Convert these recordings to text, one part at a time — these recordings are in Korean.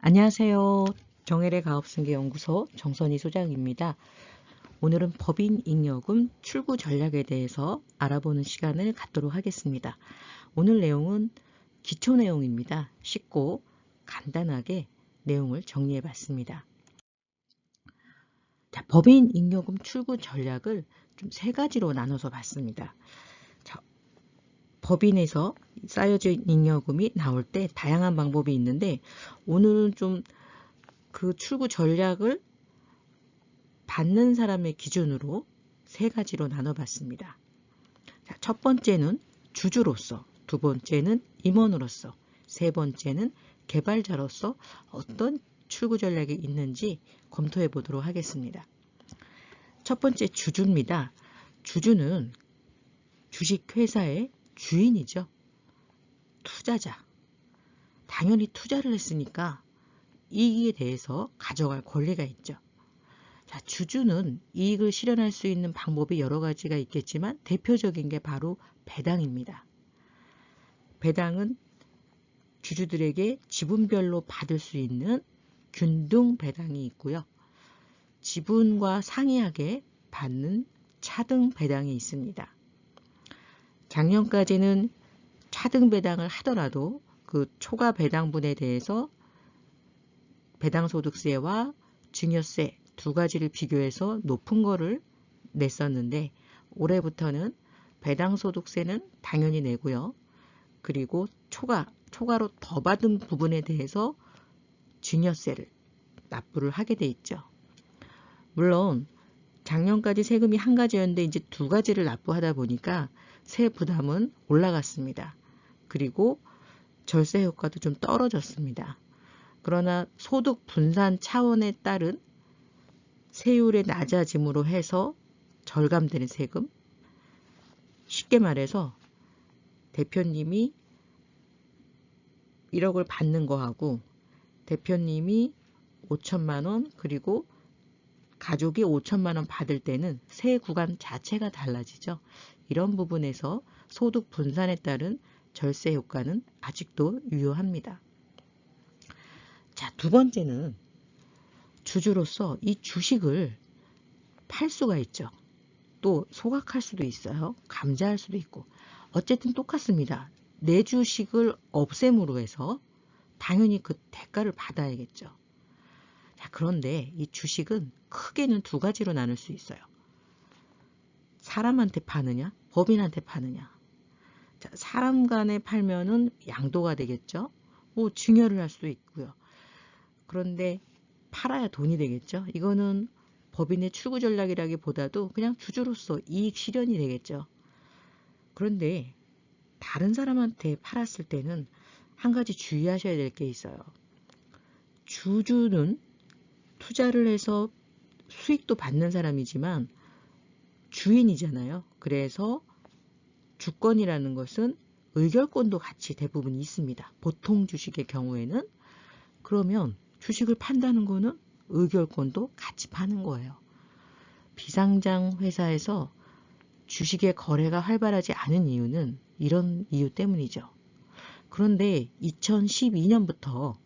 안녕하세요. 정혜래 가업승계연구소 정선희 소장입니다. 오늘은 법인 잉여금 출구 전략에 대해서 알아보는 시간을 갖도록 하겠습니다. 오늘 내용은 기초 내용입니다. 쉽고 간단하게 내용을 정리해 봤습니다. 자, 법인 잉여금 출구 전략을 좀 세 가지로 나눠서 봤습니다. 자, 법인에서 쌓여진 잉여금이 나올 때 다양한 방법이 있는데 오늘은 좀 그 출구 전략을 받는 사람의 기준으로 세 가지로 나눠봤습니다. 자, 첫 번째는 주주로서, 두 번째는 임원으로서, 세 번째는 개발자로서 어떤 출구 전략이 있는지 검토해 보도록 하겠습니다. 첫 번째 주주입니다. 주주는 주식회사의 주인이죠. 투자자. 당연히 투자를 했으니까 이익에 대해서 가져갈 권리가 있죠. 자, 주주는 이익을 실현할 수 있는 방법이 여러 가지가 있겠지만 대표적인 게 바로 배당입니다. 배당은 주주들에게 지분별로 받을 수 있는 균등 배당이 있고요. 지분과 상이하게 받는 차등 배당이 있습니다. 작년까지는 차등 배당을 하더라도 그 초과 배당분에 대해서 배당소득세와 증여세 두 가지를 비교해서 높은 거를 냈었는데 올해부터는 배당소득세는 당연히 내고요. 그리고 초과로 더 받은 부분에 대해서 증여세를 납부를 하게 돼 있죠. 물론 작년까지 세금이 한 가지였는데 이제 두 가지를 납부하다 보니까 세 부담은 올라갔습니다. 그리고 절세 효과도 좀 떨어졌습니다. 그러나 소득 분산 차원에 따른 세율의 낮아짐으로 해서 절감되는 세금, 쉽게 말해서 대표님이 1억을 받는 거하고 대표님이 5천만 원 그리고 가족이 5천만 원 받을 때는 세 구간 자체가 달라지죠. 이런 부분에서 소득 분산에 따른 절세 효과는 아직도 유효합니다. 자, 두 번째는 주주로서 이 주식을 팔 수가 있죠. 또 소각할 수도 있어요. 감자할 수도 있고. 어쨌든 똑같습니다. 내 주식을 없앰으로 해서 당연히 그 대가를 받아야겠죠. 자, 그런데 이 주식은 크게는 두 가지로 나눌 수 있어요. 사람한테 파느냐, 법인한테 파느냐. 자, 사람 간에 팔면은 양도가 되겠죠. 뭐 증여를 할 수도 있고요. 그런데 팔아야 돈이 되겠죠. 이거는 법인의 출구 전략이라기보다도 그냥 주주로서 이익 실현이 되겠죠. 그런데 다른 사람한테 팔았을 때는 한 가지 주의하셔야 될 게 있어요. 주주는 투자를 해서 수익도 받는 사람이지만 주인이잖아요. 그래서 주권이라는 것은 의결권도 같이 대부분 있습니다. 보통 주식의 경우에는. 그러면 주식을 판다는 거는 의결권도 같이 파는 거예요. 비상장 회사에서 주식의 거래가 활발하지 않은 이유는 이런 이유 때문이죠. 그런데 2012년부터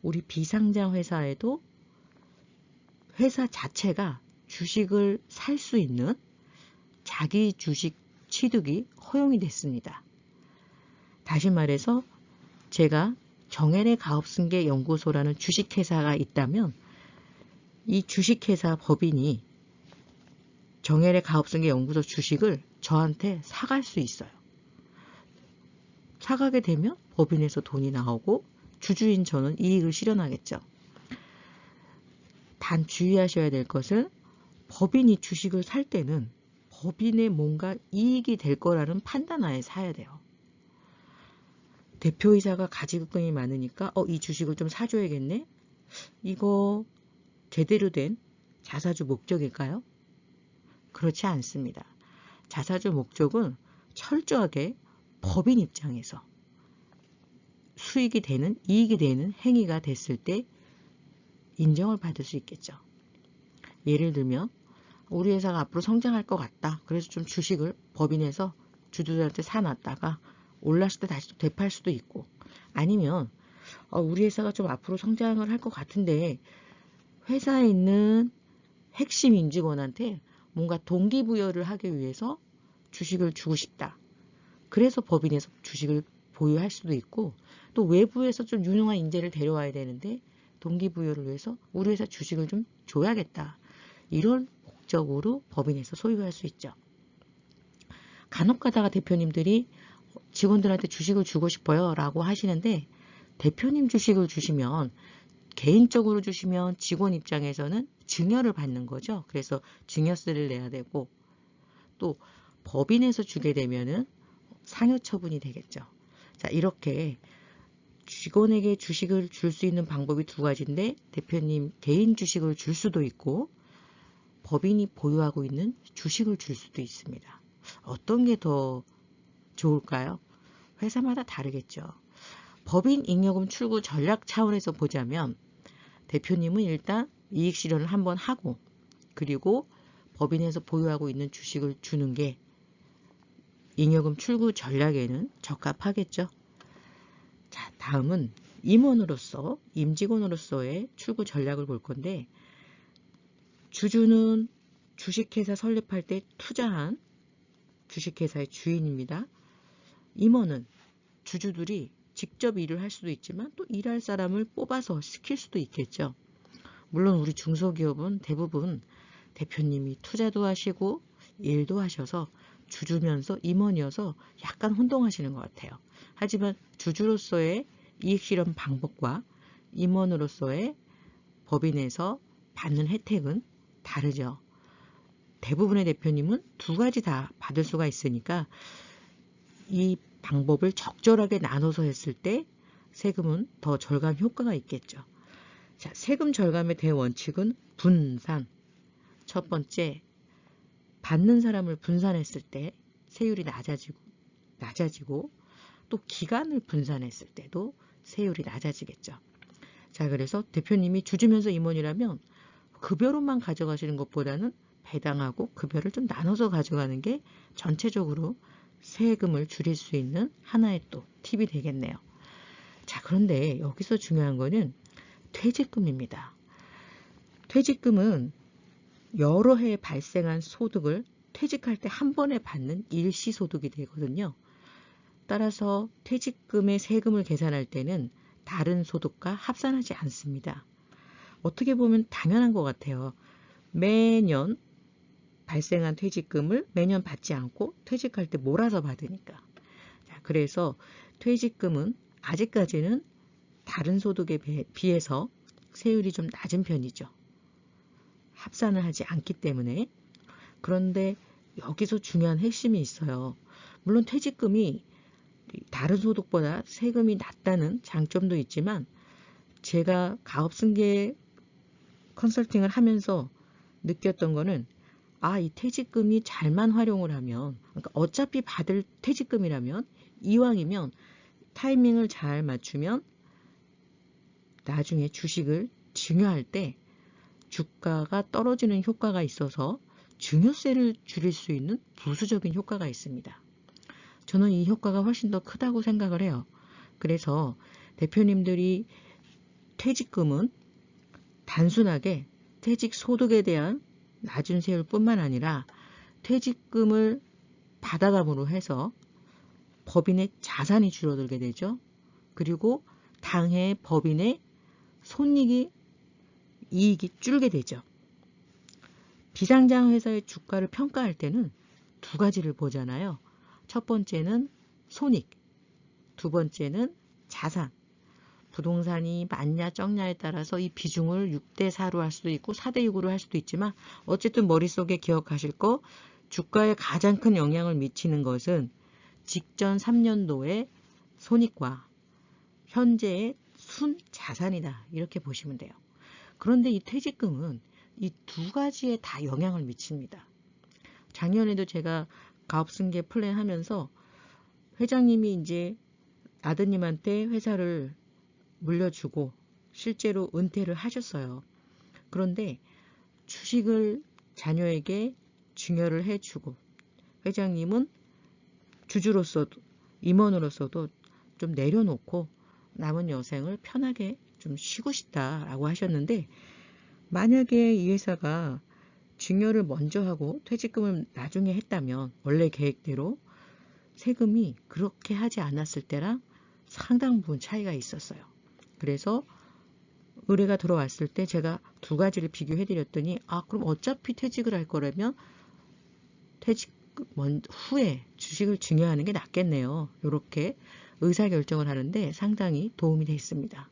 우리 비상장 회사에도 회사 자체가 주식을 살 수 있는 자기 주식 취득이 허용이 됐습니다. 다시 말해서 제가 정혜래 가업승계 연구소라는 주식회사가 있다면 이 주식회사 법인이 정혜래 가업승계 연구소 주식을 저한테 사갈 수 있어요. 사가게 되면 법인에서 돈이 나오고 주주인 저는 이익을 실현하겠죠. 단 주의하셔야 될 것은 법인이 주식을 살 때는 법인에 뭔가 이익이 될 거라는 판단하에 사야 돼요. 대표이사가 가지급금이 많으니까 이 주식을 좀 사줘야겠네? 이거 제대로 된 자사주 목적일까요? 그렇지 않습니다. 자사주 목적은 철저하게 법인 입장에서 수익이 되는, 이익이 되는 행위가 됐을 때 인정을 받을 수 있겠죠. 예를 들면 우리 회사가 앞으로 성장할 것 같다. 그래서 좀 주식을 법인에서 주주들한테 사놨다가 올랐을 때 다시 또 되팔 수도 있고, 아니면 우리 회사가 좀 앞으로 성장을 할 것 같은데 회사에 있는 핵심 임직원한테 뭔가 동기부여를 하기 위해서 주식을 주고 싶다. 그래서 법인에서 주식을 보유할 수도 있고 또 외부에서 좀 유능한 인재를 데려와야 되는데 동기부여를 위해서 우리 회사 주식을 좀 줘야겠다. 이런 목적으로 법인에서 소유할 수 있죠. 간혹 가다가 대표님들이 직원들한테 주식을 주고 싶어요 라고 하시는데 대표님 주식을 주시면 개인적으로 주시면 직원 입장에서는 증여를 받는 거죠. 그래서 증여세를 내야 되고 또 법인에서 주게 되면은 상여 처분이 되겠죠. 자, 이렇게 직원에게 주식을 줄 수 있는 방법이 두 가지인데 대표님 개인 주식을 줄 수도 있고 법인이 보유하고 있는 주식을 줄 수도 있습니다. 어떤 게 더 좋을까요? 회사마다 다르겠죠. 법인 잉여금 출구 전략 차원에서 보자면 대표님은 일단 이익 실현을 한번 하고 그리고 법인에서 보유하고 있는 주식을 주는 게 잉여금 출구 전략에는 적합하겠죠. 자, 다음은 임원으로서, 임직원으로서의 출구 전략을 볼 건데 주주는 주식회사 설립할 때 투자한 주식회사의 주인입니다. 임원은 주주들이 직접 일을 할 수도 있지만 또 일할 사람을 뽑아서 시킬 수도 있겠죠. 물론 우리 중소기업은 대부분 대표님이 투자도 하시고 일도 하셔서 주주면서 임원이어서 약간 혼동하시는 것 같아요. 하지만 주주로서의 이익 실현 방법과 임원으로서의 법인에서 받는 혜택은 다르죠. 대부분의 대표님은 두 가지 다 받을 수가 있으니까 이 방법을 적절하게 나눠서 했을 때 세금은 더 절감 효과가 있겠죠. 자, 세금 절감의 대원칙은 분산. 첫 번째, 받는 사람을 분산했을 때 세율이 낮아지고 또 기간을 분산했을 때도 세율이 낮아지겠죠. 자, 그래서 대표님이 주주면서 임원이라면 급여로만 가져가시는 것보다는 배당하고 급여를 좀 나눠서 가져가는 게 전체적으로 세금을 줄일 수 있는 하나의 또 팁이 되겠네요. 자, 그런데 여기서 중요한 거는 퇴직금입니다. 퇴직금은 여러 해 발생한 소득을 퇴직할 때 한 번에 받는 일시소득이 되거든요. 따라서 퇴직금의 세금을 계산할 때는 다른 소득과 합산하지 않습니다. 어떻게 보면 당연한 것 같아요. 매년 발생한 퇴직금을 매년 받지 않고 퇴직할 때 몰아서 받으니까. 그래서 퇴직금은 아직까지는 다른 소득에 비해서 세율이 좀 낮은 편이죠. 합산을 하지 않기 때문에. 그런데 여기서 중요한 핵심이 있어요. 물론 퇴직금이 다른 소득보다 세금이 낮다는 장점도 있지만 제가 가업승계 컨설팅을 하면서 느꼈던 거는 이 퇴직금이 잘만 활용을 하면 그러니까 어차피 받을 퇴직금이라면 이왕이면 타이밍을 잘 맞추면 나중에 주식을 증여할 때 주가가 떨어지는 효과가 있어서 증여세를 줄일 수 있는 부수적인 효과가 있습니다. 저는 이 효과가 훨씬 더 크다고 생각을 해요. 그래서 대표님들이 퇴직금은 단순하게 퇴직 소득에 대한 낮은 세율뿐만 아니라 퇴직금을 받아감으로 해서 법인의 자산이 줄어들게 되죠. 그리고 당해 법인의 이익이 줄게 되죠. 비상장 회사의 주가를 평가할 때는 두 가지를 보잖아요. 첫 번째는 손익, 두 번째는 자산. 부동산이 많냐 적냐에 따라서 이 비중을 6대4로 할 수도 있고 4대6으로 할 수도 있지만 어쨌든 머릿속에 기억하실 거 주가에 가장 큰 영향을 미치는 것은 직전 3년도의 손익과 현재의 순자산이다. 이렇게 보시면 돼요. 그런데 이 퇴직금은 이 두 가지에 다 영향을 미칩니다. 작년에도 제가 가업승계 플랜 하면서 회장님이 이제 아드님한테 회사를 물려주고 실제로 은퇴를 하셨어요. 그런데 주식을 자녀에게 증여를 해주고 회장님은 주주로서도 임원으로서도 좀 내려놓고 남은 여생을 편하게 좀 쉬고 싶다라고 하셨는데, 만약에 이 회사가 증여를 먼저 하고 퇴직금을 나중에 했다면 원래 계획대로 세금이 그렇게 하지 않았을 때랑 상당 부분 차이가 있었어요. 그래서 의뢰가 들어왔을 때 제가 두 가지를 비교해 드렸더니, 그럼 어차피 퇴직을 할 거라면 퇴직 후에 주식을 증여하는 게 낫겠네요. 이렇게 의사결정을 하는데 상당히 도움이 됐습니다.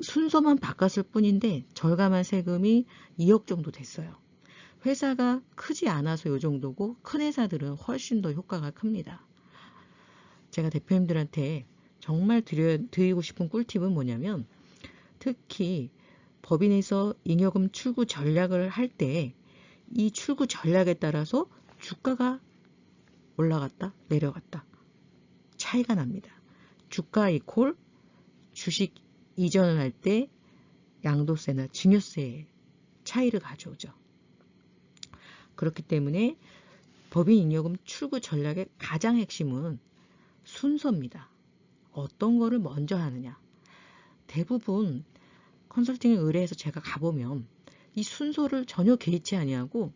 순서만 바꿨을 뿐인데 절감한 세금이 2억 정도 됐어요. 회사가 크지 않아서 이 정도고 큰 회사들은 훨씬 더 효과가 큽니다. 제가 대표님들한테 정말 드리고 싶은 꿀팁은 뭐냐면, 특히 법인에서 잉여금 출구 전략을 할 때 이 출구 전략에 따라서 주가가 올라갔다 내려갔다 차이가 납니다. 주가 이콜 주식 이전을 할 때 양도세나 증여세 차이를 가져오죠. 그렇기 때문에 법인 잉여금 출구 전략의 가장 핵심은 순서입니다. 어떤 거를 먼저 하느냐. 대부분 컨설팅을 의뢰해서 제가 가보면 이 순서를 전혀 개의치 아니하고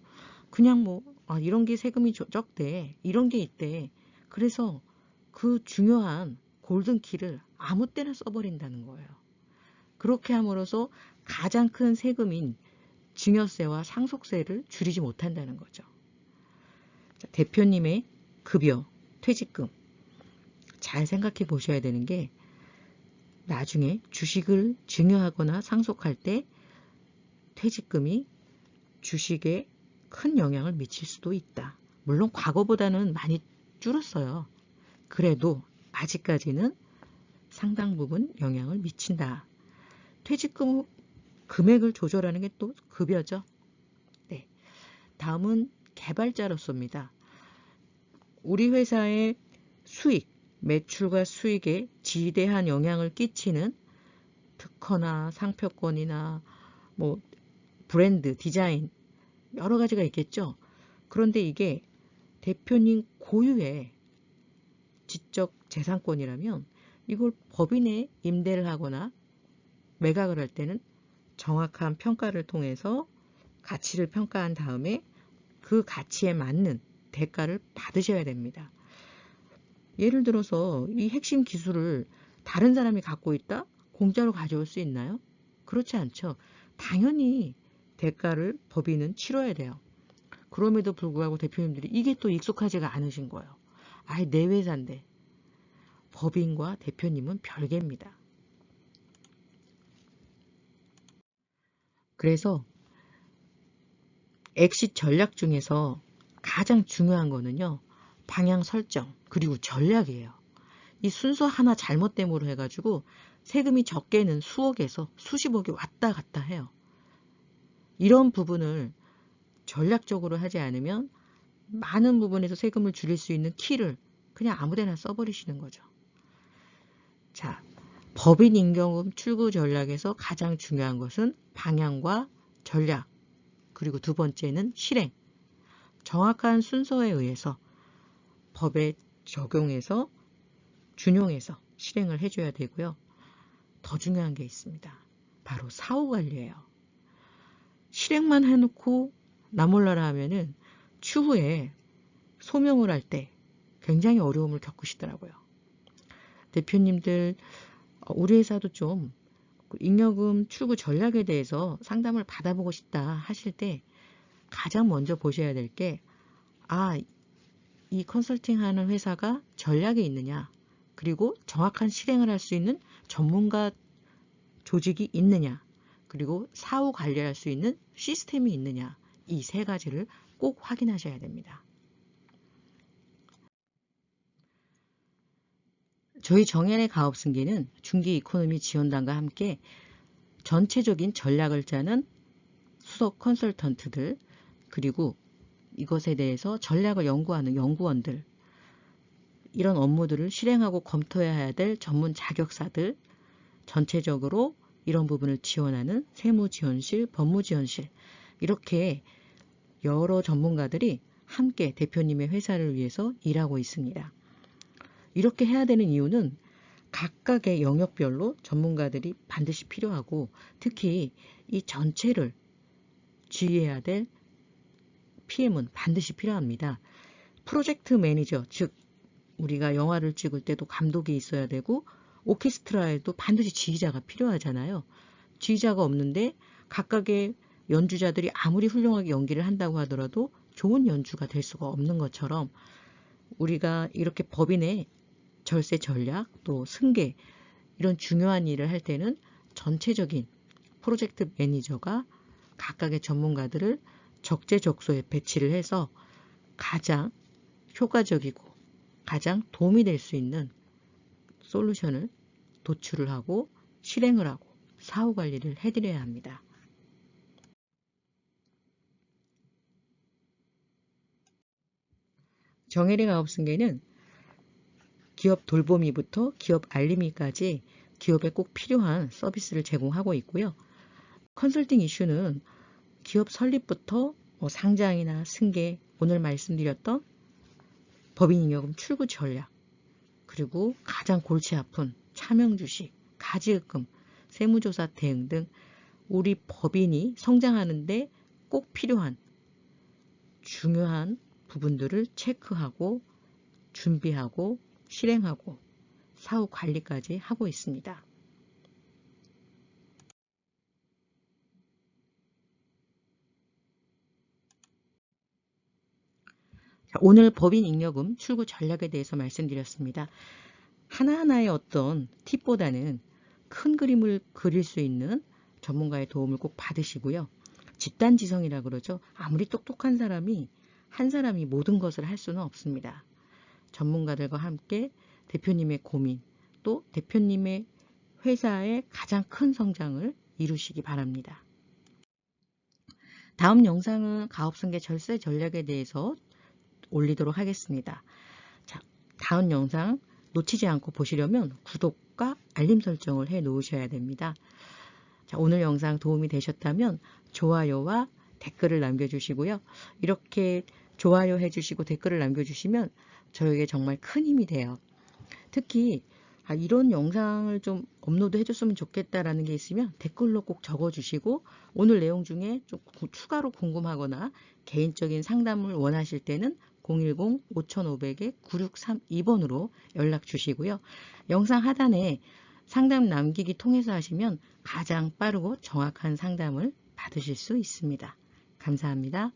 그냥 이런 게 세금이 적대, 이런 게 있대. 그래서 그 중요한 골든키를 아무 때나 써버린다는 거예요. 그렇게 함으로써 가장 큰 세금인 증여세와 상속세를 줄이지 못한다는 거죠. 자, 대표님의 급여, 퇴직금 잘 생각해 보셔야 되는 게, 나중에 주식을 증여하거나 상속할 때 퇴직금이 주식에 큰 영향을 미칠 수도 있다. 물론 과거보다는 많이 줄었어요. 그래도 아직까지는 상당 부분 영향을 미친다. 퇴직금 금액을 조절하는 게 또 급여죠. 네. 다음은 개발자로서입니다. 우리 회사의 수익, 매출과 수익에 지대한 영향을 끼치는 특허나 상표권이나 브랜드, 디자인 여러 가지가 있겠죠. 그런데 이게 대표님 고유의 지적 재산권이라면 이걸 법인에 임대를 하거나 매각을 할 때는 정확한 평가를 통해서 가치를 평가한 다음에 그 가치에 맞는 대가를 받으셔야 됩니다. 예를 들어서 이 핵심 기술을 다른 사람이 갖고 있다? 공짜로 가져올 수 있나요? 그렇지 않죠. 당연히 대가를 법인은 치러야 돼요. 그럼에도 불구하고 대표님들이 이게 또 익숙하지가 않으신 거예요. 내 회사인데. 법인과 대표님은 별개입니다. 그래서 엑싯 전략 중에서 가장 중요한 거는요, 방향 설정 그리고 전략이에요. 이 순서 하나 잘못됨으로 해가지고 세금이 적게는 수억에서 수십억이 왔다 갔다 해요. 이런 부분을 전략적으로 하지 않으면 많은 부분에서 세금을 줄일 수 있는 키를 그냥 아무데나 써버리시는 거죠. 자, 법인 임금 출구 전략에서 가장 중요한 것은 방향과 전략, 그리고 두 번째는 실행. 정확한 순서에 의해서 법에 적용해서 준용해서 실행을 해줘야 되고요. 더 중요한 게 있습니다. 바로 사후관리예요. 실행만 해놓고 나 몰라라 하면은 추후에 소명을 할 때 굉장히 어려움을 겪으시더라고요. 대표님들, 우리 회사도 좀 잉여금 출구 전략에 대해서 상담을 받아보고 싶다 하실 때 가장 먼저 보셔야 될 게, 이 컨설팅 하는 회사가 전략이 있느냐, 그리고 정확한 실행을 할 수 있는 전문가 조직이 있느냐, 그리고 사후 관리할 수 있는 시스템이 있느냐, 이 세 가지를 꼭 확인하셔야 됩니다. 저희 정현의 가업승계는 중기 이코노미 지원단과 함께 전체적인 전략을 짜는 수석 컨설턴트들, 그리고 이것에 대해서 전략을 연구하는 연구원들, 이런 업무들을 실행하고 검토해야 될 전문 자격사들, 전체적으로 이런 부분을 지원하는 세무지원실, 법무지원실, 이렇게 여러 전문가들이 함께 대표님의 회사를 위해서 일하고 있습니다. 이렇게 해야 되는 이유는 각각의 영역별로 전문가들이 반드시 필요하고, 특히 이 전체를 지휘해야 될 PM은 반드시 필요합니다. 프로젝트 매니저, 즉 우리가 영화를 찍을 때도 감독이 있어야 되고, 오케스트라에도 반드시 지휘자가 필요하잖아요. 지휘자가 없는데 각각의 연주자들이 아무리 훌륭하게 연기를 한다고 하더라도 좋은 연주가 될 수가 없는 것처럼, 우리가 이렇게 법인의 절세 전략, 또 승계, 이런 중요한 일을 할 때는 전체적인 프로젝트 매니저가 각각의 전문가들을 적재적소에 배치를 해서 가장 효과적이고 가장 도움이 될 수 있는 솔루션을 도출을 하고 실행을 하고 사후 관리를 해드려야 합니다. 정혜림 아홉승계는 기업 돌보미부터 기업 알림이까지 기업에 꼭 필요한 서비스를 제공하고 있고요. 컨설팅 이슈는 기업 설립부터 상장이나 승계, 오늘 말씀드렸던 법인잉여금 출구 전략, 그리고 가장 골치 아픈 차명주식, 가지급금, 세무조사 대응 등 우리 법인이 성장하는데 꼭 필요한 중요한 부분들을 체크하고 준비하고 실행하고 사후 관리까지 하고 있습니다. 오늘 법인잉여금 출구 전략에 대해서 말씀드렸습니다. 하나하나의 어떤 팁보다는 큰 그림을 그릴 수 있는 전문가의 도움을 꼭 받으시고요. 집단지성이라고 그러죠. 아무리 똑똑한 사람이 한 사람이 모든 것을 할 수는 없습니다. 전문가들과 함께 대표님의 고민, 또 대표님의 회사의 가장 큰 성장을 이루시기 바랍니다. 다음 영상은 가업승계 절세 전략에 대해서 올리도록 하겠습니다. 자, 다음 영상 놓치지 않고 보시려면 구독과 알림 설정을 해 놓으셔야 됩니다. 자, 오늘 영상 도움이 되셨다면 좋아요와 댓글을 남겨주시고요. 이렇게 좋아요 해주시고 댓글을 남겨주시면 저에게 정말 큰 힘이 돼요. 특히 이런 영상을 좀 업로드 해줬으면 좋겠다라는 게 있으면 댓글로 꼭 적어주시고, 오늘 내용 중에 좀 추가로 궁금하거나 개인적인 상담을 원하실 때는 010-5500-9632번으로 연락 주시고요. 영상 하단에 상담 남기기 통해서 하시면 가장 빠르고 정확한 상담을 받으실 수 있습니다. 감사합니다.